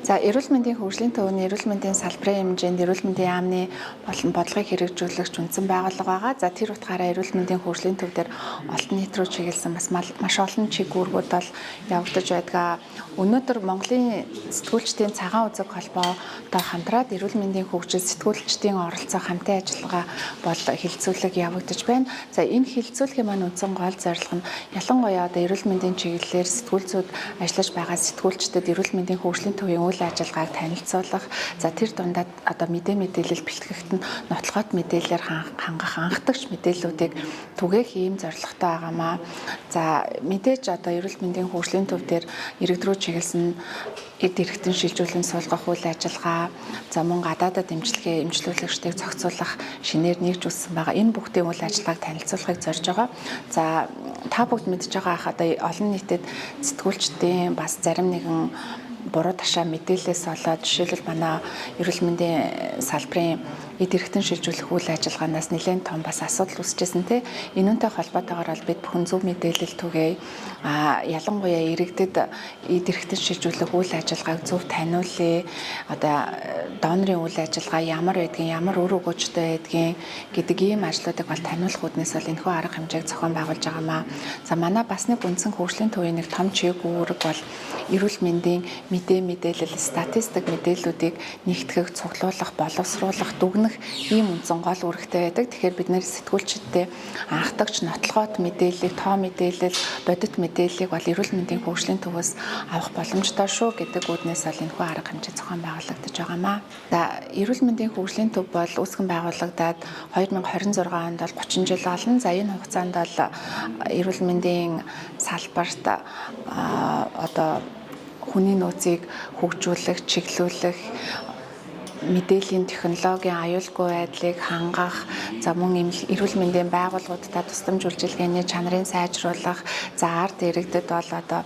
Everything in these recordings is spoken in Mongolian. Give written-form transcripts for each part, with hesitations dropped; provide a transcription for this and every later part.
За эрүүл мэндийн хөгжлийн төвний эрүүл мэндийн салбарын хэмжээнд эрүүл мэндийн яамны болон бодлогыг хэрэгжүүлэгч үндсэн байгууллага байгаа. За тэр утгаараа эрүүл мэндийн хөгжлийн төв дээр олон нийт рүү чиглэсэн маш олон чиг үүргүүд бол явагдаж байдаг. Өнөөдөр Монголын сэтгүүлчдийн цагаан үзэг холбоотой хамтраад эрүүл мэндийн хөгжил сэтгүүлчдийн оролцоо хамтын ажиллагаа бол хилцүүлэг явагдаж байна. За энэ хилцүүлгийн маань үндсэн гол зорилго нь ялангуяа одоо эрүүл мэндийн чиглэлээр сэтгүүлчид ажиллаж байгаа сэтгүүлчдэд эрүүл мэндийн хөгжлийн төвийн үйл ажиллагааг танилцуулах, за тэр дундад одоо мэдээлэл бэлтгэхт нь нотлоход мэдээлэлээр хангах анхдагч мэдээллүүдийг түгээх ийм зорилготой байгаамаа. За мэдээж одоо эрүүл мэндийн хөгжлийн төв дээр иргэд рүү чиглэсэн эд эрхтэн шилжүүлэн суулгах үйл ажиллагаа, за мөн гадаадад дэмжлэгээ эмчлүүлэгчдийг зохицуулах шинээр нэгж үссэн байгаа. Энэ бүгдийн үйл ажиллагааг танилцуулахыг зорж байгаа. За та бүгд мэдж байгаа ах одоо олон нийтэд сэтгүүлчдийн бас зарим нэгэн буруу ташаа мэдээлэлээс болоод жишээлбэл манай эрүүл мэндийн салбарын эд эрхтэн шилжүүлэх үйл ажиллагаанаас нэлээд том бас асуудал үүсчихсэн тий. Энүүнтэй холбоотойгоор бол бид бүхэн зөв мэдээлэл түгээе. Ялангуяа иргэдэд эд эрхтэн шилжүүлэх үйл ажиллагааг зөв таниулъя. Одоо донорын үйл ажиллагаа ямар байдгийг, ямар үр өгөөжтэй байдгийг гэдэг ийм ажлуудыг бол таниулах үүднээс бол энэхүү арга хэмжээг зохион байгуулж байгаамаа. За манай бас нэг үндсэн хөгжлийн төвийн нэг том чиг үүрэг бол эрүүл мэндийн мэдээлэл, статистик мэдээллүүдийг нэгтгэх, цуглуулах, боловсруулах, дүгнэх ийм үндсэн гол үүрэгтэй байдаг. Тэгэхээр бид нэр сэтгүүлчидтэй анхдагч нотлоход мэдээллийг, тоо мэдээлэл, бодит мэдээллийг бол эрүүл мэндийн хөгжлийн төвөөс авах боломжтой шүү гэдэг үүднээс бол энэхүү арга хэмжээ зохион байгуулагдаж байгаамаа. За эрүүл мэндийн хөгжлийн төв бол үүсгэн байгуулагдаад 2026 онд бол 30 жил болно. За энэ хугацаанд бол эрүүл мэндийн салбарт одоо хүний нөөцийг хөгжүүлэх, чиглүүлэх, мэдээллийн технологийн аюулгүй байдлыг хангах, за мөн эрүүл мэндийн байгууллагуудад тусламж үйлчилгээний чанарыг сайжруулах, за ард иргэдэд бол одоо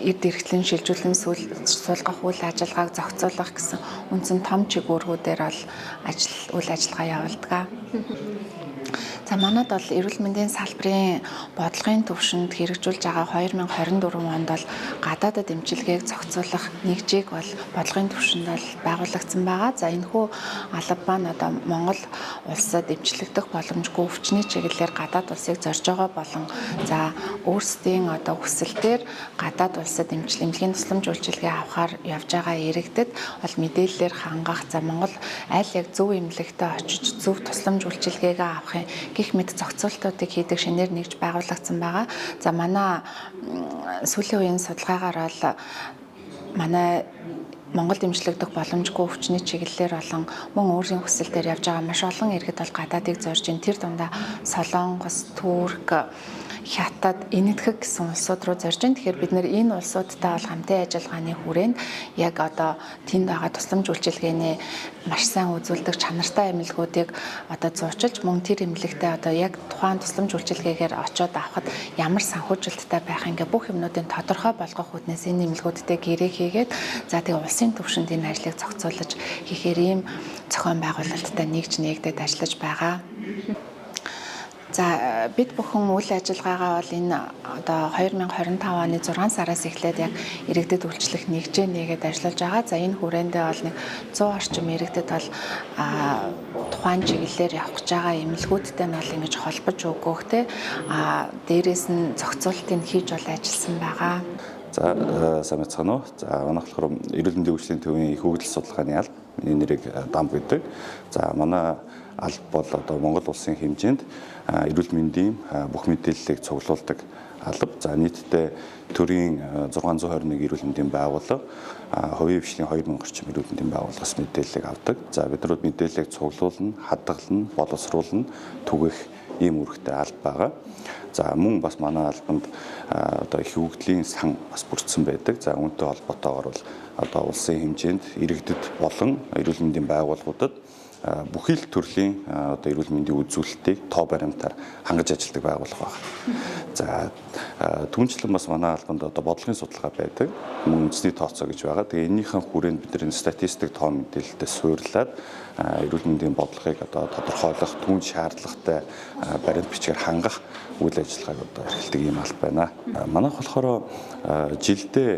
эд эрхтэн шилжүүлэн суулгах үйл ажиллагааг зохицуулах гэсэн үндсэн том чиг үүргүүдээр бол үйл ажиллагаа явуулдаг. За манайд бол эрүүл мэндийн салбарын бодлогын төвшөнд хэрэгжүүлж байгаа 2024 онд бол гадаадад эмчилгээг зохицуулах нэгжийг бол бодлогын төвшөнд бол байгуулагдсан байгаа. За энэхүү алба маань одоо Монгол улсад эмчлэгдэх боломжгүй өвчний чиглэлээр гадаад улсыг зорж байгаа болон за өөрсдийн одоо хүсэлтээр гадаад улсад эмчилгээний тусламж үйлчилгээ авахар явж байгаа иргэдэд бол мэдээллээр хангах, за Монгол аль яг зөв эмнэлэгтээ очиж зөв тусламж үйлчилгээгээ авахын гэх мэт зохицуултуудыг хийдэг шинээр нэгж байгуулагдсан байгаа. За манай сүүлийн үеийн судалгаагаар бол манай Монголд эмчлэгдэх боломжгүй өвчний чиглэлээр болон мөн өөрийн хүсэлтээр явж байгаа маш олон иргэд бол гадаадыг зорж ин тэр дундаа Солонгос, Турк, Хятад, Энэтхэг гэсэн улсууд руу зорж ин. Тэгэхээр бид нэр энэ улсуудтай бол хамтын ажиллагааны хүрээнд яг одоо тэнд байгаа тусламж үйлчилгээний маш сайн үзүүлдэг чанартай эмнэлгүүдийг одоо зуучилж мөн тэр эмнэлэгтээ одоо яг тухайн тусламж үйлчилгээгээр очиод авахд ямар санхүүжилттай байх ингээ бүх юмнуудын тодорхой болгох үүднээс энэ эмнэлгүүдтэй гэрээ хийгээд за тэгээ улсын түвшинд энэ ажлыг зохицуулж хийхээр ийм зохион байгуулалттай нэгдээд ажиллаж байгаа. За бид бүхэн үйл ажиллагаагаа бол энэ одоо 2025 оны 6 сараас эхлээд яг иргэдэд үйлчлэх нэгжээ нэгээд ажиллаж байгаа. За энэ хүрээндээ бол нэг 100 орчим иргэдэд бол тухайн чиглэлээр явах гэж байгаа эмнэлгүүдтэй нь бол ингэж холбож өгөх те дээрээс нь зохицуултыг хийж бол ажилласан байгаа. За сайн мэцхан уу. За манайх болохоор эрүүл мэндийн хөгжлийн төвийн их хөгжил судалгааны алба. Миний нэрийг Дам гэдэг. За манай алба бол одоо Монгол улсын хэмжээнд эрүүл мэндийн бүх мэдээллийг цуглуулдаг алба. За нийтдээ төрийн 621 эрүүл мэндийн байгууллага, хувийн хвшлийн 2000 орчим эрүүл мэндийн байгууллагаас мэдээллийг авдаг. За бидрүүд мэдээллийг цуглуулна, хадгална, боловсруулна, түгэх ийм үүрэгтэй алба байгаа. За мөн бас манай албанд одоо их хөгжлийн сан бас бүрдсэн байдаг. За үүнтэй холбоотойгоор бол одоо улсын хэмжээнд иргэдэд болон эрүүл мэндийн байгууллагуудад бүхий л төрлийн одоо эрүүл мэндийн үзүүлэлтийг тоо баримтаар хангаж ажилладаг байгууллага байна. За түнчлэн бас манай албанд одоо бодлогын судалгаа байдаг. Мөн үндэсний тооцоо гэж байгаа. Тэгээ энэнийхэн хүрээнд бид нар статистик тоо мэдээлэлтэй суурлаад эрүүл мэндийн бодлогыг одоо тодорхойлох, түүнд шаардлагатай баримт бичгээр хангах үйл ажиллагааг одоо эрхэлдэг ийм алба байна. Манайх болохоор жилдээ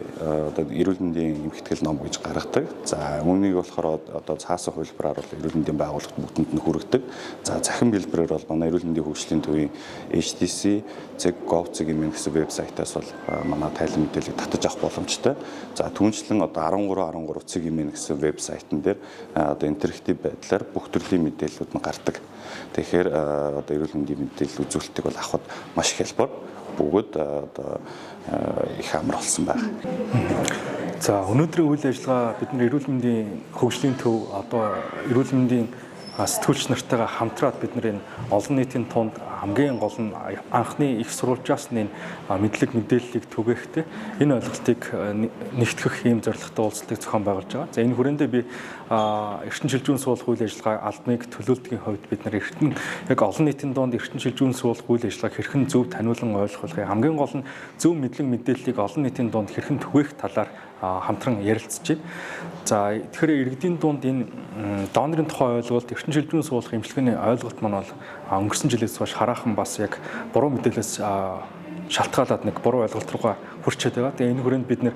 одоо эрүүл мэндийн эмхтгэл ном гэж гаргадаг. За үүнийг болохоор одоо цаасан хувилбараар бол эрүүл мэндийн байгууллагт бүгдэнд нь хүргэдэг. За захин бэлбэрээр бол манай эрүүл мэндийн хөгжлийн төвийн htc.gov.mn гэсэн вебсайтаас бол манай тайлан мэдээллийг татаж авах боломжтой. За түүнчлэн одоо 13.13.mn гэсэн вебсайтн дээр одоо интерактив байдлаар бүх төрлийн мэдээллүүд нь гардаг. Тэгэхээр одоо эрүүл мэндийн мэдээлэл үзүүлэлтийг бол авахд маш хялбар бүгд одоо их амар болсон байна. За өнөөдрийн үйл ажиллагаа бидний эрүүл мэндийн хөгжлийн төв одоо эрүүл мэндийн сэтгүүлч нартайгаа хамтраад бид нар энэ олон нийтийн тунд хамгийн гол нь анхны их сурвалжаас нь мэдлэг мэдээллийг түгээхтэй энэ ойлголтыг нэгтгэх ийм зорилготой уулзалтыг зохион байгуулж байгаа. За энэ хүрээндээ би эрчим шилжүүн суулгах үйл ажиллагаа албаныг төлөөлдгийн хувьд бид нар яг олон нийтийн дунд эрчим шилжүүн суулгах үйл ажиллагааг хэрхэн зөв таниулан ойлгохыг хамгийн гол нь зөв мэдлэг мэдээллийг олон нийтийн дунд хэрхэн түгээх талаар хамтран ярилцж байна. За тэгэхээр иргэдийн дунд энэ донорын тухай ойлголт, эрчим шилжүүн суулгах эмчилгээний ойлголт маань бол өнгөрсөн жилээс хойш хараахан бас яг буруу мэдээлэлээс шалтгаалаад нэг буруу ойлголт руугаа хүрчээд байгаа. Тэгээ энэ хүрээнд бид нэр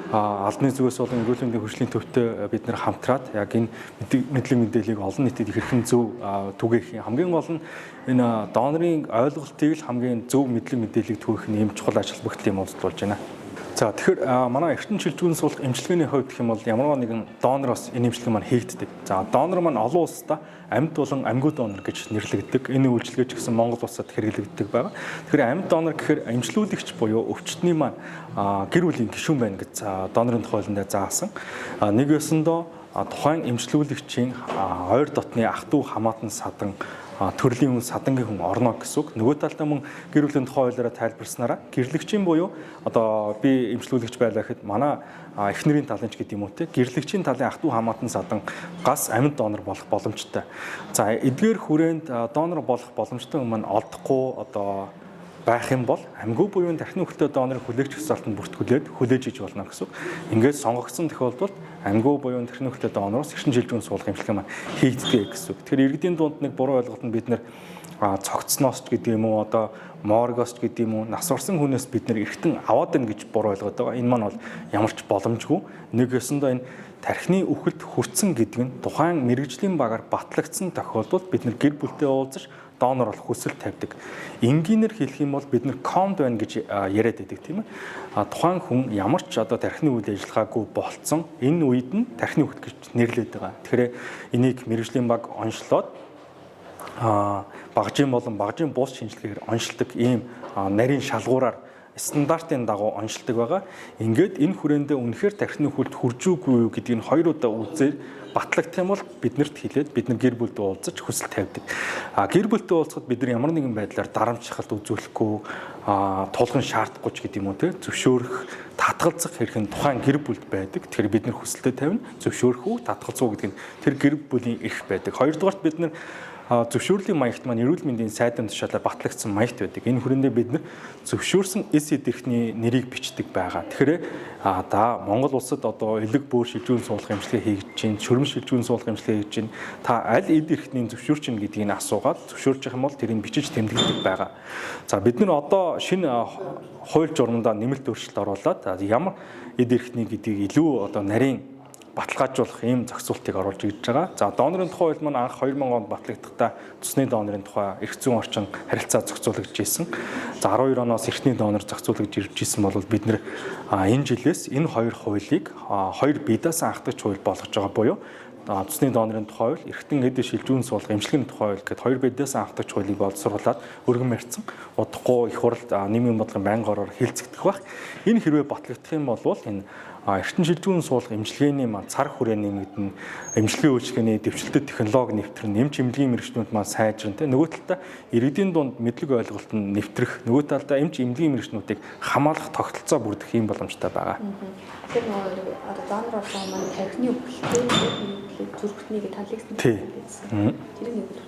албаны зүгээс болон эрүүл мэндийн хөгжлийн төвтэй бид нэр хамтраад яг энэ мэдлэг мэдээллийг олон нийтэд хэрхэн зөв түгээх юм. Хамгийн гол нь энэ донорын ойлголтыг л хамгийн зөв мэдлэг мэдээллийг түгээх нь ийм чухал ажил бүгдлийн юм уулзалт болж байна. За тэгэхээр манай эрчим шилжүүн суулгах эмчилгээний хувьд гэх юм бол ямар нэгэн донороос энэ эмчилгээ маань хийгддэг. За донор маань олон улсдаа амьд болон амьгүй донор гэж нэрлэгддэг. Энэ үйлчилгээ ч гэсэн Монгол улсад хэрэглэгддэг байгаа. Тэгэхээр амьд донор гэхээр эмчлүүлэгч буюу өвчтний маань гэр бүлийн гишүүн байна гэж донорын тухайландаа заасан. Нэг ёсондоо тухайн эмчлүүлэгчийн ойр дотны ах トゥ хамаатан садан төрлийн хүн садангийн хүн орно гэсэн үг. Нөгөө талдаа мөн гэр бүлийн тухай хуулиараа тайлбарснараа гэрлэгчийн буюу одоо би эмчлүүлэгч байлаа гэхэд манай эхнэрийн талын ч гэдэг юм уу те гэрлэгчийн талын ах トゥ хамаатан садан гас амьд донор болох боломжтой. За эдгээр хүрээнд донор болох боломжтой хүн маань олдохгүй одоо байх юм бол амьгүй буюу тархины өхөлтэй донорын хүлээгч хэсалтанд бүртгүүлээд хүлээж иж болно гэсэн үг. Ингээд сонгогдсон тохиолдолд амьгүй буюу тархины өхөлтэй донороос эрчим шилжүүн суулгах эмчилгээ маань хийгддэг гэсэн үг. Тэгэхээр иргэдийн дунд нэг буруу ойлголт нь бид нэр цогцсноос ч гэдэг юм уу одоо моргоос ч гэдэг юм уу нас орсон хүнээс бид нэр эргэтэн аваад байна гэж буруу ойлгоод байгаа. Энэ маань бол ямар ч боломжгүй. Нэг ёсондоо энэ тархины үхэлд хүрсэн гэдэг нь тухайн мэрэгжлийн багаар батлагдсан тохиолдолд бид нэр гэр бүлтэй уулзаж донор болох хүсэл тавьдаг. Энгийнээр хэлэх юм бол бид нэр комд байна гэж яриад байдаг тийм ээ. Тухайн хүн ямар ч одоо тархины үйл ажиллагаагүй болцсон энэ үед нь тархины үхэл гэж нэрлэдэг байгаа. Тэгэхээр энийг мэрэгжлийн баг онцлоод багжийн болон багжийн бус шинжилгээгээр онцлдог ийм нарийн шалгуураар стандартын дагуу онцлдог байгаа. Ингээд энэ хүрээндээ үнэхээр тархины үхэлд хүржүүгүй юу гэдгийг хоёр удаа үзээд батлагдах юм бол биднэрт хэлээд бид нар гэр бүлд уулзаж хүсэл тавьдаг. Гэр бүлтэй уулзахад бид нар ямар нэгэн байдлаар дарамтшилт үзүүлэхгүй, тулгын шаардахгүй ч гэдэг юм уу те зөвшөөрөх, татгалзах хэрэг нь тухайн гэр бүлд байдаг. Тэгэхээр бид нар хүсэлтэд тавина, зөвшөөрөх үү, татгалзах уу гэдэг нь тэр гэр бүлийн эрх байдаг. Хоёрдугаарт бид нар зөвшөөрлийн маягт маань эрүүл мэндийн сайдын тушаалаар батлагдсан маягт байдаг. Энэ хүрээндээ бид нар зөвшөөрсөн эс эдэрхний нэрийг бичдэг байгаа. Тэгэхээр та Монгол улсад одоо элэг бөөр шилжүүн суулгах эмчилгээ хийж чинь, шөрөм шилжүүн суулгах эмчилгээ хийж чинь та аль эд эрхний зөвшөөрч чинь гэдгийг асуугаад зөвшөөрч явах юм бол тэрийг бичиж тэмдэглэдэг байгаа. За бид нар одоо шинэ хууль журмандаа нэмэлт өөрчлөлт оруулаад ямар эд эрхний гэдгийг илүү одоо нарийн баталгаажуулах ийм зохицуултыг оруулж ирж байгаа. За донорын тухай хууль маань анх 2000 онд батлагдахдаа цусны донорын тухай эрх зүйн орчин харилцаа зохицуулагдж ирсэн. За 12 оноос эртний донор зохицуулагдж ирж ирсэн бол бид нэр энэ жилээс энэ хоёр хуулийг хоёр бие даасан анхдагч хууль болгож байгаа буюу цусны донорын тухай хууль, эргэтэн эд шилжүүн суулгах эмчилгээний тухай хууль гэхэд хоёр бие даасан анхдагч хуулийг боловсруулад өргөн барьсан. Удахгүй их хурл нийгмийн бодлогын байнгын ороор хэлцэгдэх бах. Энэ хэрвээ батлагдах юм бол энэ эргэтэн шилжүүн суулгах эмчилгээний цар хүрээний мэднэ эмчилгээ үйлчилгээний дэвшилтэд технологи нэвтрэн эмч эмнэлгийн мэргэжнүүд маань сайжран нөгөө талдаа иргэдийн дунд мэдлэг ойлголт нь нэвтрэх нөгөө талдаа эмч эмнэлгийн мэргэжнүүдийг хамгаалах тогтолцоо бүрдэх юм боломжтой байгаа. Тэр нөгөө одоо донор болсон маань тархины үхэлтэй зүрхтнийг талигсан байсан. Тэр нэг үү.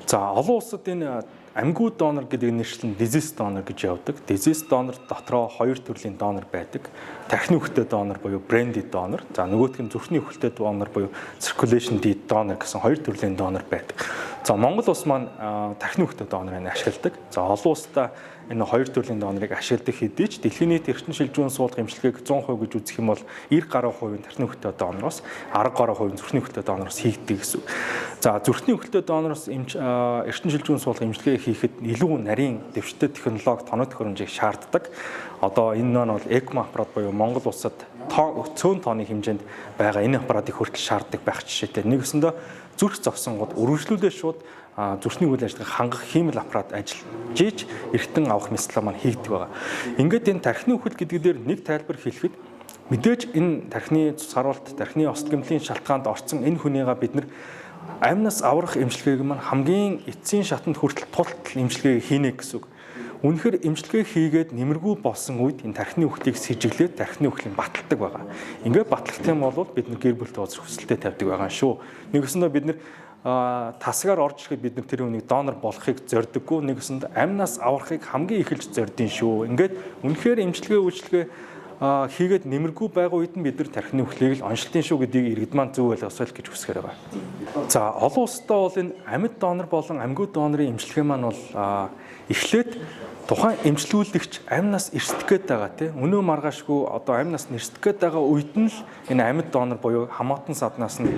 За олон улсад энэ амьгүй донор гэдэг нэршлэн disease донор гэж явдаг. Disease донор дотроо хоёр төрлийн донор байдаг. Тархины үхэлтэй донор буюу branded донор. За нөгөөх нь зүрхний үхэлтэй донор буюу circulation dead донор гэсэн хоёр төрлийн донор байдаг. За Монгол улс маань тархины хөлтөө донорыг ашигладаг. За олон улстай энэ хоёр төрлийн донорыг ашигладаг хэдий ч дэлхийн нийт эрчим шилжүүн суулгах эмчилгээг 100% гэж үзэх юм бол 90% тархины хөлтөө донороос 10% зүрхний хөлтөө донороос хийгдэг гэсэн. За зүрхний хөлтөө донороос эрчим шилжүүн суулгах эмчилгээ хийхэд илүү нарийн дэвштэй технологи тоног төхөөрөмжийг шаарддаг. Одоо энэ маань бол ECMO аппарат буюу Монгол улсад цөөн тооны хэмжээнд байгаа энэ аппаратыг хүртэл шаарддаг байх жишээтэй. Нэгэсэндээ зүрх зогсонгод үргэлжлүүлээ шууд зүрхний үйл ажиллагааг хангах хиймэл аппарат ажиллаж ийж эргэтэн авах мяслаа маань хийгдэг байгаа. Ингээд энэ тархины үхэл гэдэг дээр нэг тайлбар хэлэхэд мэдээж энэ тархины цус харуулт, тархины осол гэмтлийн шалтгаанд орсон энэ хүнийгээ бид нар амнаас аврах эмчилгээг маань хамгийн эцсийн шатанд хүртэл тултал эмчилгээ хийнэ гэсэн үг. Үнэхээр эмчилгээ хийгээд нэмэргүй болсон үед энэ тархины үхлийг сэжиглээд тархины үхлийн баталдаг байгаа. Ингээд батлах юм бол бид нар гэр бүлтэй уулзах хүсэлтэд тавьдаг байгаа шүү. Нэгсэндээ бид нар тасгаар орж ирэхэд бид нар тэр хүнийг донор болохыг зорддоггүй. Нэгсэнд амнаас аврахыг хамгийн эхэлж зорддیں шүү. Ингээд үнэхээр эмчилгээ хийгээд нэмэргүй байгаа үед нь бид нар тархины үхлийг л оншилтын шүү гэдгийг иргэд маань зөв ойлгосоо л гэж хүсгээр байгаа. За олон улстай бол энэ амьд донор болон амьгүй донорын эмчилгээ маань бол эхлээд тухайн эмчилүүлэгч амнаас эрсдэх гээд байгаа тийм өнөө маргаашгүй одоо амнаас нэрсдэх гээд байгаа үед нь л энэ амьд донор буюу хамаатан саднаас нь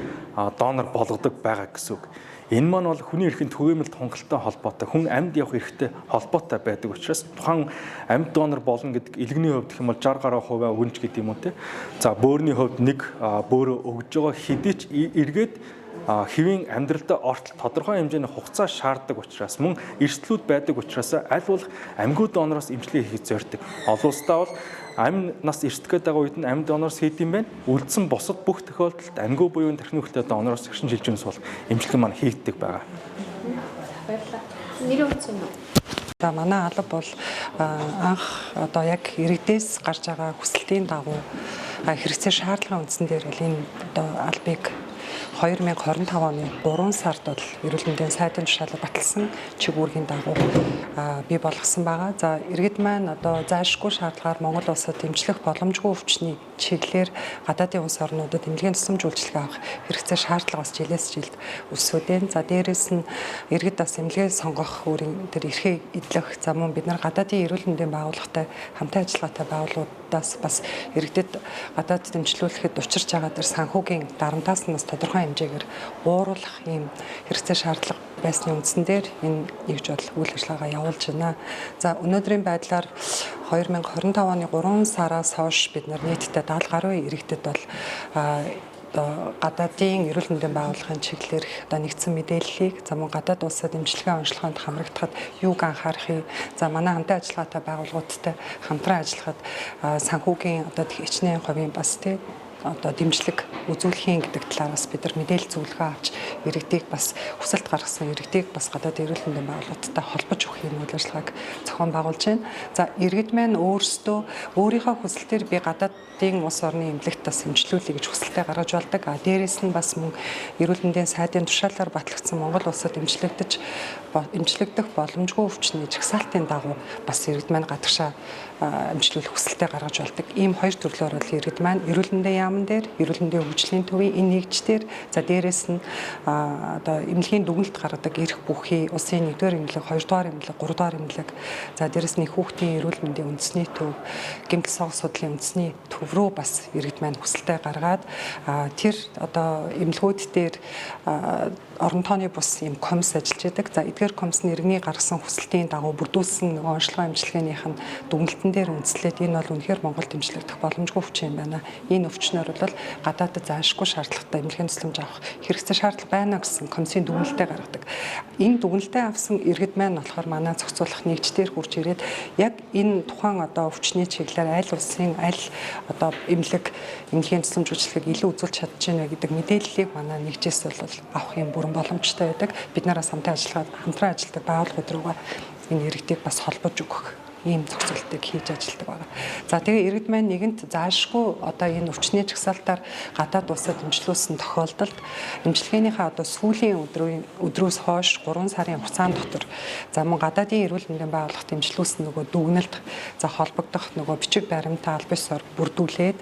донор болгодог байгаа гэсэн үг. Энэ маань бол хүний эрхийн түгээмэл тунгалтай холбоотой, хүн амьд явах эрхтэй холбоотой байдаг учраас тухайн амьд донор болно гэдэг илгэний хувьд гэх юм бол 60% өгнч гэдэг юм уу те. За бөөрийн хувьд нэг бөөрөө өгж байгаа хэдий ч эргээд хэвийн амьдралдаа ортол тодорхой хэмжээний хугацаа шаарддаг учраас мөн эрсдлүүд байдаг учраас аль болох амьгүй донороос эмчилгээ хийх зорддог. Олон улстай бол амнаас эрсдэх гээд байгаа үед нь амьд донороос хийд юм байна. Үлдсэн бусад бүх тохиолдолд амьгүй буюу тархины үхэлтэй донороос эрчим шилжүүнээс бол эмчилгээ маань хийгддэг байгаа. Баярлалаа. Нэрийн утсан юу? За манай алба бол анх одоо яг иргэдээс гарч байгаа хүсэлтийн дагуу хэрэгцээ шаардлагын үндсэн дээр энэ одоо албыг 2025 оны 3 сард бол эрүүл мэндийн сайдын журшаалаар баталсан чигүүргийн дагуу бий болгосон байгаа. За иргэд маань одоо зайлшгүй шаардлагаар Монгол улсад эмчлэх боломжгүй өвчний чиглэлээр гадаадын улс орнуудад эмнэлгийн тусламж үйлчилгээ авах хэрэгцээ шаардлага бас жилээс жилд өсвөдэн. За дээрэс нь иргэд бас эмнэлгээ сонгох өөрийн тэр эрхээ эдлэх за мөн бид нар гадаадын эрүүл мэндийн байгууллагатай хамтын ажиллагаатай байгууллагуудаас бас иргэдэд гадаадд эмчлүүлэхэд учирч байгаа тэр санхүүгийн дарамтаас нь бас тодорхой хэмжээгээр ууруулах ийм хэрэгцээ шаардлага байсны үндсэн дээр энэ нэгж бол үйл ажиллагаа явуулж байна. За өнөөдрийн байдлаар 2025 оны 3 сараас хойш бид нар нийтдээ 70 гаруй иргэдэд бол гадаадын эрүүл мэндийн байгууллагын чиглэлээр одоо нэгдсэн мэдээллийг за мөн гадаад улсад эмчилгээ онцлогоонд хамрагдахад юуг анхаарахыг за манай хамтын ажиллагаатай байгууллагуудтай хамтран ажиллахад санхүүгийн одоо хичнээн хувийн бас тий одоо дэмжлэг үзүүлэхийн гэдэг талаараас бид нар мэдээлэл зөвлөгөө авч иргэдийг бас хүсэлт гаргасан иргэдийг бас гадаад эрүүл мэндийн байгууллагуудтай холбож өгөх юм үйл ажиллагааг зохион байгуулж байна. За иргэд маань өөрсдөө өөрийнхөө хүсэлтээр би гадаадын улс орны эмнэлэгт бас эмчлүүлэе гэж хүсэлтээ гаргаж болдог. Дээрээс нь бас мөн эрүүл мэндийн сайдын тушаалаар батлагдсан Монгол улсад эмчлэгдэх боломжгүй өвчний жагсаалтын дагуу бас иргэд маань гадагшаа эмчлүүлэх хүсэлтээ гаргаж болдог. Ийм хоёр төрлөөр бол иргэд маань эрүүл мэндийн яамн дээр, эрүүл мэндийн хөгжлийн төвийн энэ нэгждэр за дээрээс нь одоо эмнэлгийн дүгнэлт гаргадаг эрх бүхий, улсын 1-р эмнэлэг, 2-р эмнэлэг, 3-р эмнэлэг, за дээрээс нь хүүхдийн эрүүл мэндийн үндэсний төв, гэмтэл согс судлалын үндэсний төв рүү бас иргэд маань хүсэлтээ гаргаад тэр одоо эмнэлгүүд дээр орон тооны бус юм комисс ажиллаж байдаг. За эдгээр комиссны иргэний гаргасан хүсэлтийн дагуу бүрдүүлсэн нөгөө онцлогоо эмчилгээнийх нь дүгнэлтэн дээр үндэслээд энэ бол үнэхээр Монголд эмчлэгдэх боломжгүй өвчин юм байна. Энэ өвчнөр бол гадаадд заашгүй шаардлагатай эмнэлгийн тусламж авах хэрэгцээ шаардлага байна гэсэн комиссийн дүгнэлтээ гаргадаг. Энэ дүгнэлтээ авсан иргэд маань болохоор манай зохицуулах нэгждэр хурж ирээд яг энэ тухайн одоо өвчний чиглэлээр аль улсын аль одоо эмнэлгийн тусламж үйлчилгээг илүү үзүүлж чадж байна гэдэг мэдээллийг манай нэгжээс бол авах юм бүрэн боломжтой байдаг. Бид нараас хамтран ажилладаг байгууллагууд руугаа энэ иргэдийг бас холбож өгөх ийм зохицуултыг хийж ажилладаг байна. За тэгээ иргэд маань нэгэнт заашгүй одоо энэ өвчний жагсаалтаар гадаад улсад эмчилүүлсэн тохиолдолд эмчилгээнийхээ одоо сүүлийн өдрөөс хойш 3 сарын хугацаанд дотор за мөн гадаадын эрүүл мэндийн байгууллагт эмчилүүлсэн нөгөө дүгнэлт за холбогдох нөгөө бичиг баримтаа аль бисаар бүрдүүлээд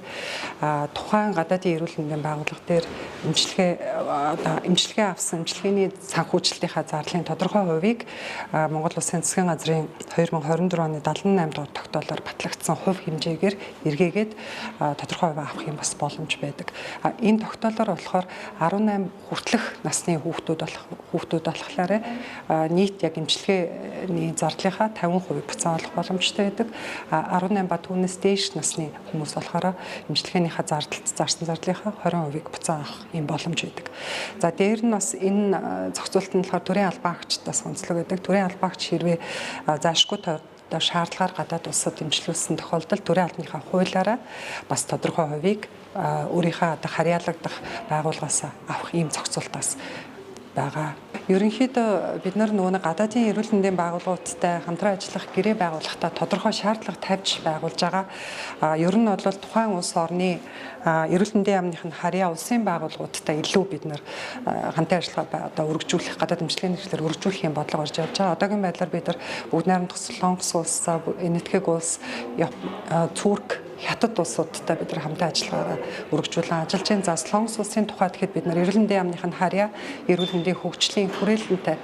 тухайн гадаадын эрүүл мэндийн байгууллага дээр эмчилгээ авсан эмчилгээний санхүүжилтийнхаа зарлалын тодорхой хувийг Монгол Улсын засгийн газрын 2024 оны 78 дугаар тогтоолоор батлагдсан хувь хэмжээгээр эргээгээд тодорхой хувь авах юм бас боломж байдаг. Энэ тогтоолоор болохоор 18 хүртэлх насны хүүхдүүд болохоор нийт яг эмчилгээний зардлынхаа 50% буцаа олох боломжтой байдаг. 18 ба түүнээс дээш насны хүмүүс болохоор эмчилгээнийхаа зарсан зардлынхаа 20% буцаа авах юм боломж байдаг. За дээр нь бас энэ зохицуулт нь болохоор төрийн албан агчдаас онцлог байдаг. Төрийн албан агч хэрвээ заашгүй шаардлагаар гадаад улсад эмчилүүлсэн тохиолдолд төрийн албаныхаа хуулиараа бас тодорхой хувийг өөрийнхөө одоо харьяалагдах байгууллагаас авах ийм зохицуултаас байгаа. Ерөнхийдөө бид нар нөгөө гадаадын эрүүл мэндийн байгууллагуудтай хамтран ажиллах гэрээ байгуулахдаа тодорхой шаардлага тавьж байгуулж байгаа. Ер нь бол тухайн улс орны эрүүл мэндийн яамныхын харьяа улсын байгууллагуудтай илүү бид нар хамтын ажиллагаа одоо өргөжүүлэх гадаад эмчилгээний хэрэглээр өргөжүүлэх юм бодлого орж явж байгаа. Одоогийн байдлаар бид нар бүгд найрамдах Солонгос улс, Энэтхэг улс, Турк хятад улсуудтай бид нар хамтан ажиллагаагаа өргөжүүлэн ажиллаж байна. За Солонгос улсын тухайд гэхэд бид нар эрүүл мэндийн яамныхын харьяа эрүүл мэндийн хөгжлийн хүрээлэнтэй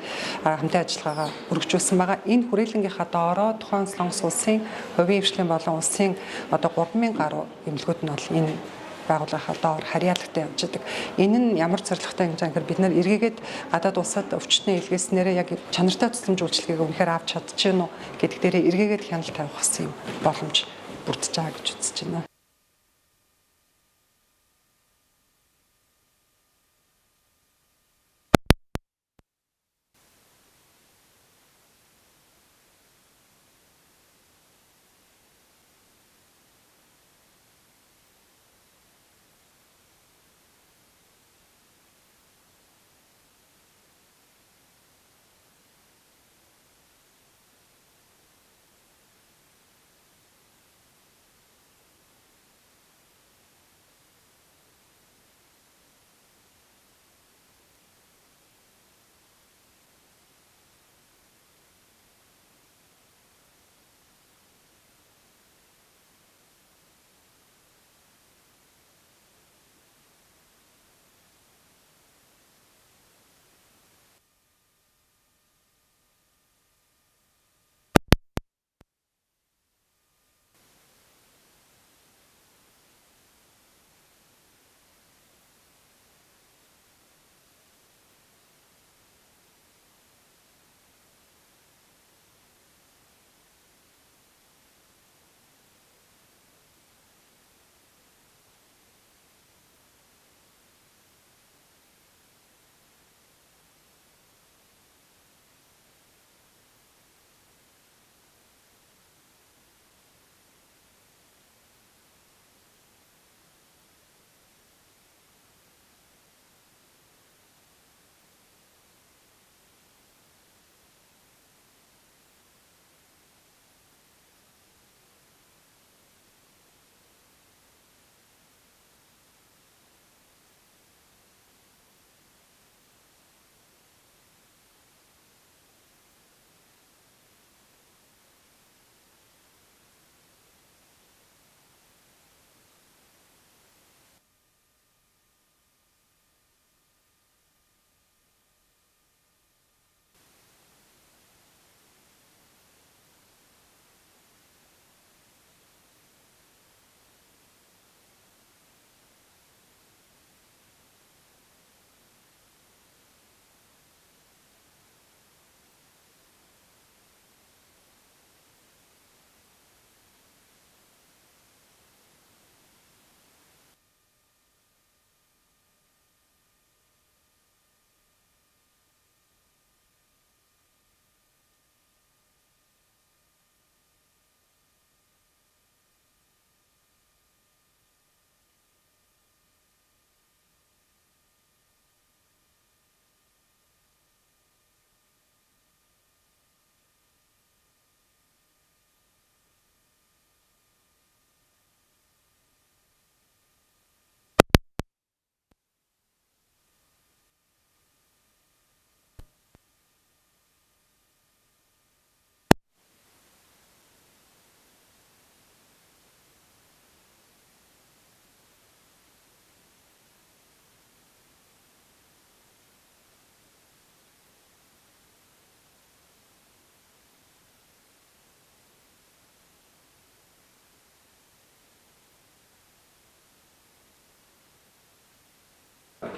хамтан ажиллагаагаа өргөжүүлсэн байгаа. Энэ хүрээлэнгийнхаа доороо тухайн Солонгос улсын хувийн хвшлийн болон улсын одоо 3000 гаруй эмнэлгүүд нь бол энэ байгууллагынхаа доор харьяалагтай явж байгаа. Энэ нь ямар зорилготой юм гэхээр бид нар эргээгээд гадаад улсад өвчтний илгээснээрээ яг чанартай тусламж үйлчилгээг үнэхээр авч чадчихэв үү гэдэг дээрээ эргээгээд хяналт тавих гэсэн юм боломж бүрдэж байгаа гэж үзэж байна.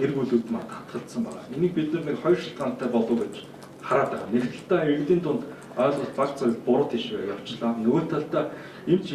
гэр бүлүүд маань татгалзсан байна. Энийг бид нэг хоёр шалтгаантай болов гэж хараад байгаа. Нэг талдаа иргэдийн дунд ойлголт баг зүйл буруу тийш явчлаа. Нөгөө талдаа эмч